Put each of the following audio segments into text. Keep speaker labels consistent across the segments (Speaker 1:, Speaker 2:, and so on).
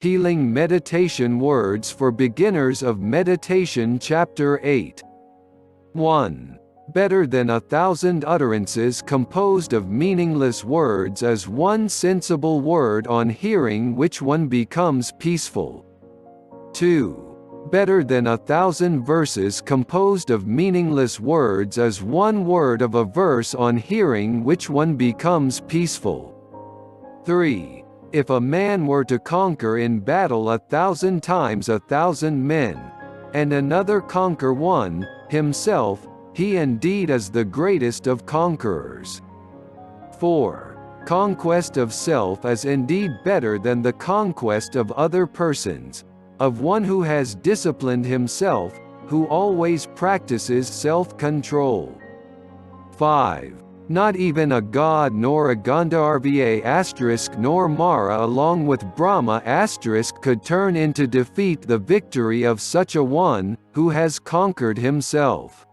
Speaker 1: Healing Meditation Words for Beginners of Meditation Chapter 8. 1. Better than 1,000 utterances composed of meaningless words is one sensible word on hearing which one becomes peaceful. 2. Better than 1,000 verses composed of meaningless words is one word of a verse on hearing which one becomes peaceful. 3. If a man were to conquer in battle 1,000 times 1,000 men, and another conquer one, himself, he indeed is the greatest of conquerors. 4. Conquest of self is indeed better than the conquest of other persons, of one who has disciplined himself, who always practices self-control. 5. Not even a god nor a Gandharva nor Mara along with Brahma could turn into defeat the victory of such a one, who has conquered himself.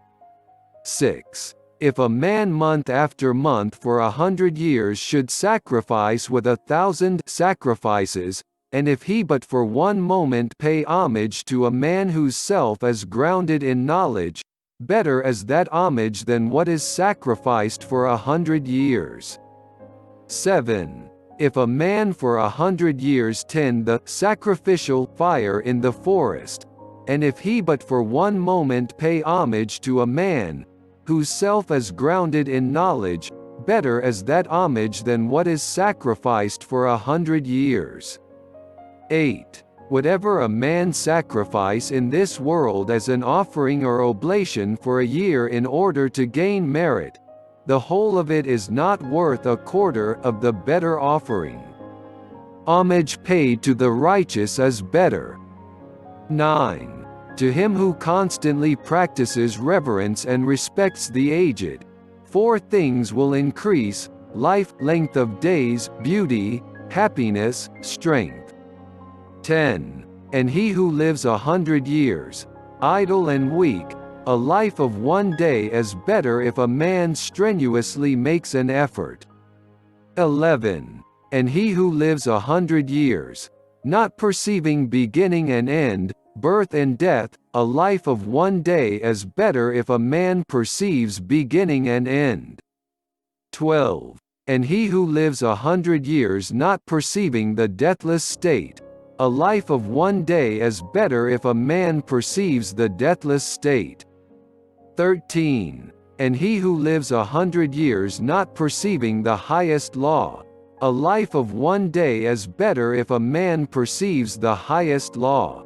Speaker 1: 6. If a man month after month for 100 years should sacrifice with 1,000 sacrifices, and if he but for one moment pay homage to a man whose self is grounded in knowledge, better is that homage than what is sacrificed for 100 years. 7. If a man for 100 years tend the sacrificial fire in the forest, and if he but for one moment pay homage to a man, whose self is grounded in knowledge, better is that homage than what is sacrificed for 100 years. 8. Whatever a man sacrifice in this world as an offering or oblation for a year in order to gain merit, the whole of it is not worth a quarter of the better offering. Homage paid to the righteous is better. 9. To him who constantly practices reverence and respects the aged, 4 things will increase: life, length of days, beauty, happiness, strength. 10. And he who lives 100 years, idle and weak, a life of one day is better if a man strenuously makes an effort. 11. And he who lives 100 years, not perceiving beginning and end, birth and death, a life of one day is better if a man perceives beginning and end. 12. And he who lives 100 years not perceiving the deathless state, a life of one day is better if a man perceives the deathless state. 13. And he who lives 100 years not perceiving the highest law, a life of one day is better if a man perceives the highest law.